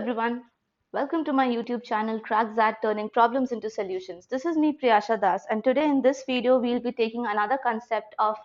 everyone. Welcome to my YouTube channel Crack That Turning Problems into Solutions. This is me Priyasha Das, and today in this video we'll be taking another concept of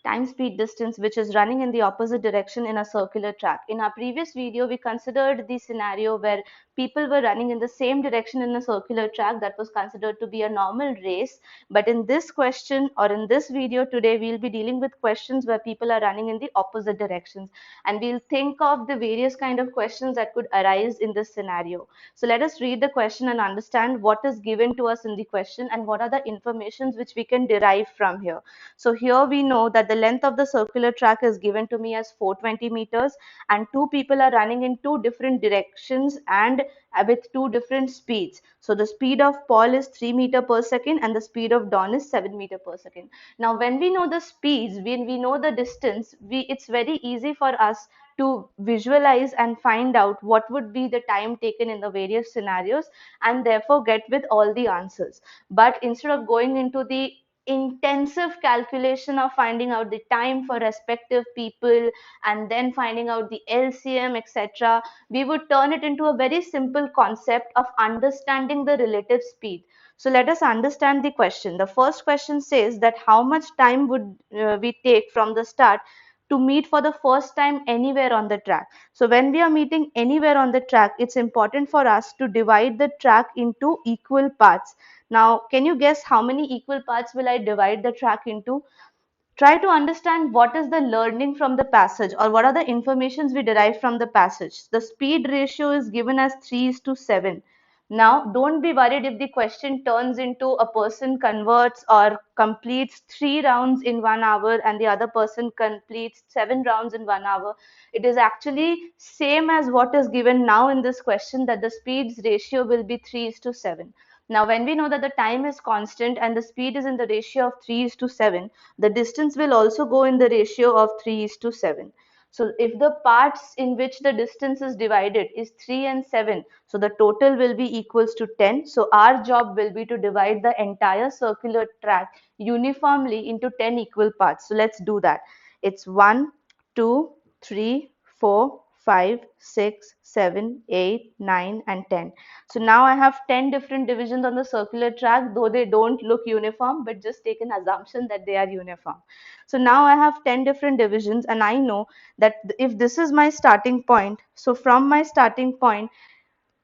time speed distance, which is running in the opposite direction in a circular track. In our previous video we considered the scenario where people were running in the same direction in a circular track that was considered to be a normal race. But in this question or in this video today we'll be dealing with questions where people are running in the opposite directions, and we'll think of the various kind of questions that could arise in this scenario. So let us read the question and understand what is given to us in the question and what are the informations which we can derive from here. So here we know that the length of the circular track is given to me as 420 meters, and two people are running in two different directions and with two different speeds. So the speed of Paul is 3 meter per second and the speed of Don is 7 meter per second. Now when we know the speeds, when we know the distance, it's very easy for us to visualize and find out what would be the time taken in the various scenarios and therefore get with all the answers. But instead of going into the intensive calculation of finding out the time for respective people and then finding out the LCM, etc., we would turn it into a very simple concept of understanding the relative speed. So let us understand the question. The first question says that how much time would we take from the start to meet for the first time anywhere on the track. So when we are meeting anywhere on the track, it's important for us to divide the track into equal parts. Now, can you guess how many equal parts will I divide the track into? Try to understand what is the learning from the passage or what are the informations we derive from the passage. The speed ratio is given as 3:7. Now, don't be worried if the question turns into a person converts or completes 3 rounds in 1 hour and the other person completes 7 rounds in 1 hour. It is actually same as what is given now in this question, that the speeds ratio will be 3:7. Now, when we know that the time is constant and the speed is in the ratio of 3:7, the distance will also go in the ratio of 3:7. So if the parts in which the distance is divided is 3 and 7, so the total will be equals to 10. So our job will be to divide the entire circular track uniformly into 10 equal parts. So let's do that. It's 1, 2, 3, 4, 5, 6, 7, 8, 9, and 10. So now I have 10 different divisions on the circular track, though they don't look uniform, but just take an assumption that they are uniform. So now I have 10 different divisions, and I know that if this is my starting point, so from my starting point,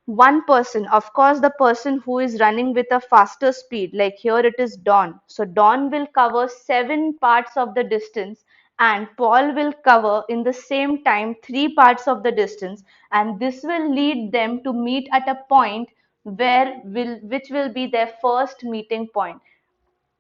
one person, of course, the person who is running with a faster speed, like here it is Don. So Don will cover 7 parts of the distance, and Paul will cover in the same time 3 parts of the distance, and this will lead them to meet at a point which will be their first meeting point.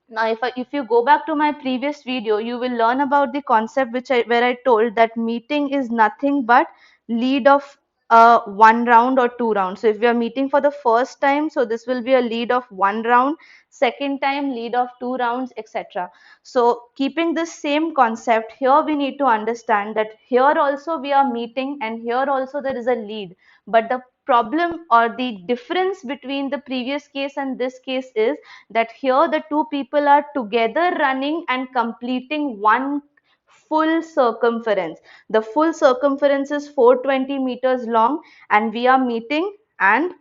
Now, if you go back to my previous video, you will learn about the concept where I told that meeting is nothing but lead of 1 round or 2 rounds. So if we are meeting for the first time, so this will be a lead of 1 round, second time lead of 2 rounds, etc. So keeping this same concept, here we need to understand that here also we are meeting and here also there is a lead. But the problem or the difference between the previous case and this case is that here the two people are together running and completing one full circumference. The full circumference is 420 meters long, and we are meeting and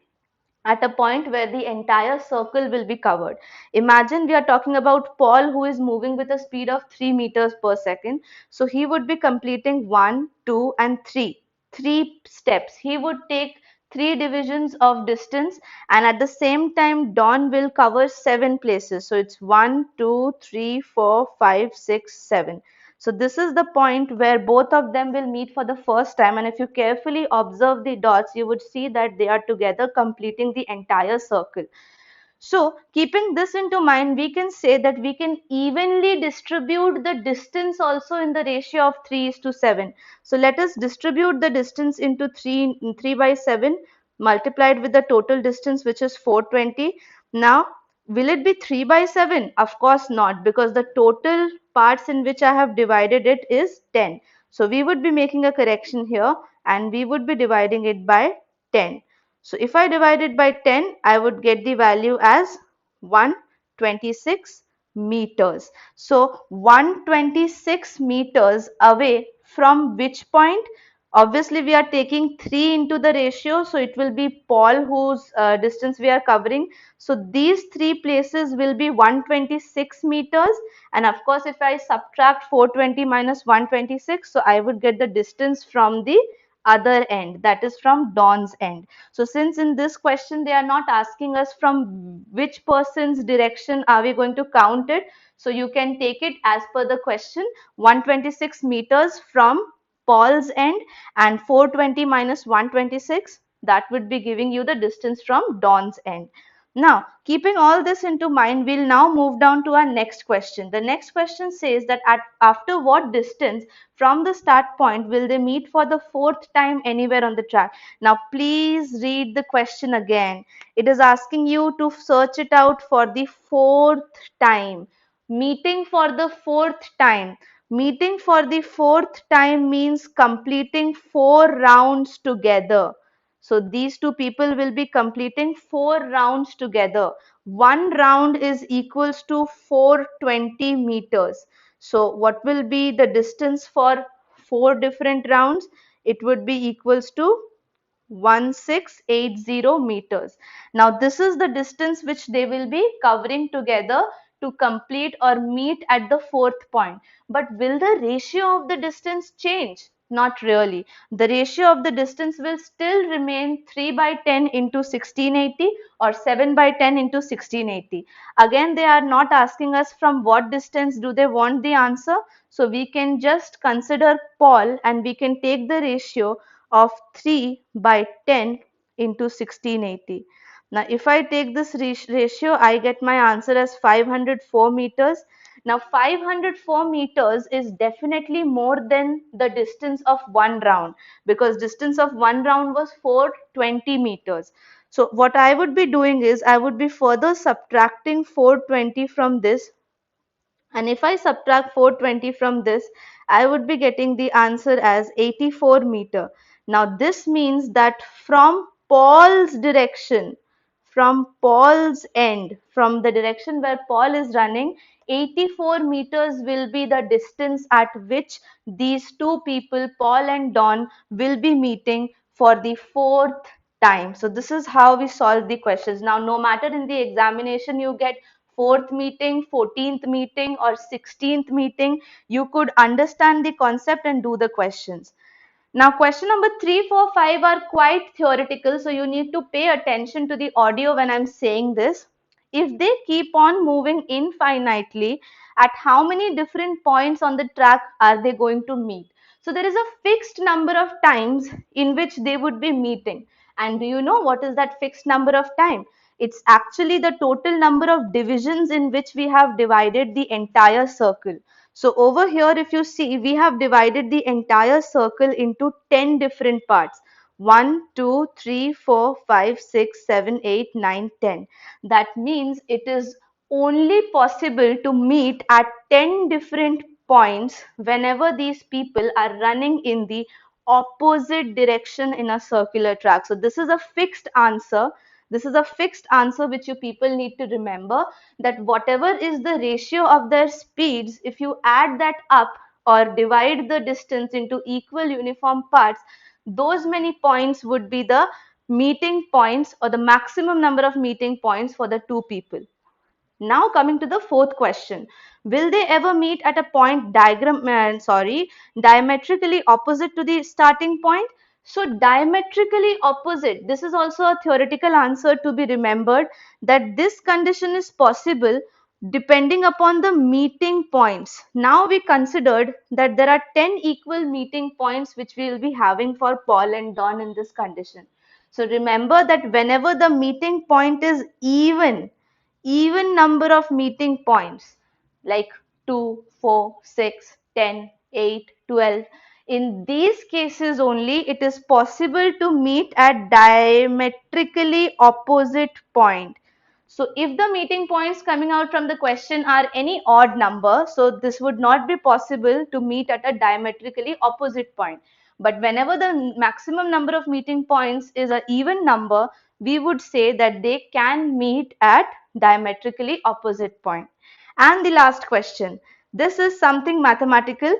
at a point where the entire circle will be covered. Imagine we are talking about Paul, who is moving with a speed of 3 meters per second. So he would be completing 1, 2, and 3. 3 steps. He would take 3 divisions of distance, and at the same time, Don will cover 7 places. So it's 1, 2, 3, 4, 5, 6, 7. So this is the point where both of them will meet for the first time, and if you carefully observe the dots, you would see that they are together completing the entire circle. So keeping this into mind, we can say that we can evenly distribute the distance also in the ratio of 3:7. So let us distribute the distance into 3 by 7 multiplied with the total distance, which is 420. Now, will it be 3 by 7? Of course not, because the total parts in which I have divided it is 10. So we would be making a correction here and we would be dividing it by 10. So if I divide it by 10, I would get the value as 126 meters. So 126 meters away from which point? Obviously, we are taking 3 into the ratio, so it will be Paul whose distance we are covering. So these three places will be 126 meters. And of course, if I subtract 420 minus 126, so I would get the distance from the other end, that is from Don's end. So since in this question they are not asking us from which person's direction are we going to count it, so you can take it as per the question, 126 meters from Paul's end, and 420 minus 126, that would be giving you the distance from Don's end. Now, keeping all this into mind, we'll now move down to our next question. The next question says that after what distance from the start point will they meet for the fourth time anywhere on the track? Now, please read the question again. It is asking you to search it out for the fourth time. Meeting for the fourth time. Meeting for the fourth time means completing 4 rounds together. So these two people will be completing 4 rounds together. One round is equals to 420 meters. So what will be the distance for 4 different rounds? It would be equals to 1680 meters. Now this is the distance which they will be covering together to complete or meet at the fourth point. But will the ratio of the distance change? Not really. The ratio of the distance will still remain 3 by 10 into 1680 or 7 by 10 into 1680. Again, they are not asking us from what distance do they want the answer. So we can just consider Paul and we can take the ratio of 3 by 10 into 1680. Now, if I take this ratio, I get my answer as 504 meters. Now, 504 meters is definitely more than the distance of one round, because distance of one round was 420 meters. So what I would be doing is I would be further subtracting 420 from this, and if I subtract 420 from this, I would be getting the answer as 84 meter. Now this means that from Paul's direction, from Paul's end, from the direction where Paul is running, 84 meters will be the distance at which these two people, Paul and Don, will be meeting for the fourth time. So this is how we solve the questions. Now, no matter in the examination you get fourth meeting, 14th meeting, or 16th meeting, you could understand the concept and do the questions. Now, question number 3, 4, 5 are quite theoretical, so you need to pay attention to the audio when I'm saying this. If they keep on moving infinitely, at how many different points on the track are they going to meet? So there is a fixed number of times in which they would be meeting. And do you know what is that fixed number of time? It's actually the total number of divisions in which we have divided the entire circle. So over here, if you see, we have divided the entire circle into 10 different parts. 1, 2, 3, 4, 5, 6, 7, 8, 9, 10. That means it is only possible to meet at 10 different points whenever these people are running in the opposite direction in a circular track. So this is a fixed answer. This is a fixed answer which you people need to remember, that whatever is the ratio of their speeds, if you add that up or divide the distance into equal uniform parts, those many points would be the meeting points or the maximum number of meeting points for the two people. Now coming to the fourth question, will they ever meet at a point diametrically opposite to the starting point? So diametrically opposite, this is also a theoretical answer to be remembered, that this condition is possible depending upon the meeting points. Now we considered that there are 10 equal meeting points which we will be having for Paul and Don in this condition. So remember that whenever the meeting point is even number of meeting points like 2, 4, 6, 10, 8, 12. In these cases only it is possible to meet at diametrically opposite point. So if the meeting points coming out from the question are any odd number, so this would not be possible to meet at a diametrically opposite point. But whenever the maximum number of meeting points is an even number, we would say that they can meet at diametrically opposite point. And the last question. This is something mathematical.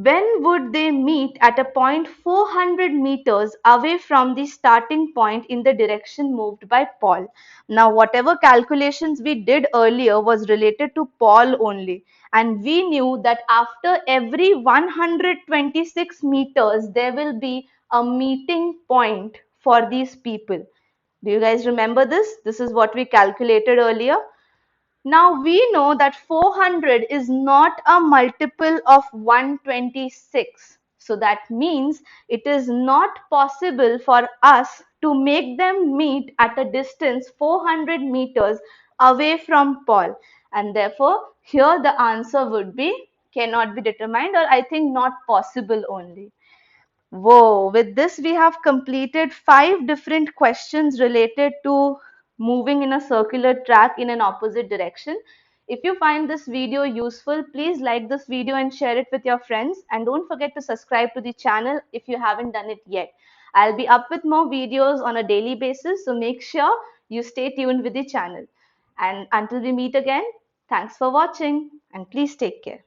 When would they meet at a point 400 meters away from the starting point in the direction moved by Paul? Now, whatever calculations we did earlier was related to Paul only. And we knew that after every 126 meters, there will be a meeting point for these people. Do you guys remember this? This is what we calculated earlier. Now we know that 400 is not a multiple of 126. So that means it is not possible for us to make them meet at a distance 400 meters away from Paul. And therefore, here the answer would be cannot be determined, or I think not possible only. Whoa, with this we have completed 5 different questions related to moving in a circular track in an opposite direction. If you find this video useful, please like this video and share it with your friends. And don't forget to subscribe to the channel if you haven't done it yet. I'll be up with more videos on a daily basis, so make sure you stay tuned with the channel. And until we meet again, thanks for watching and please take care.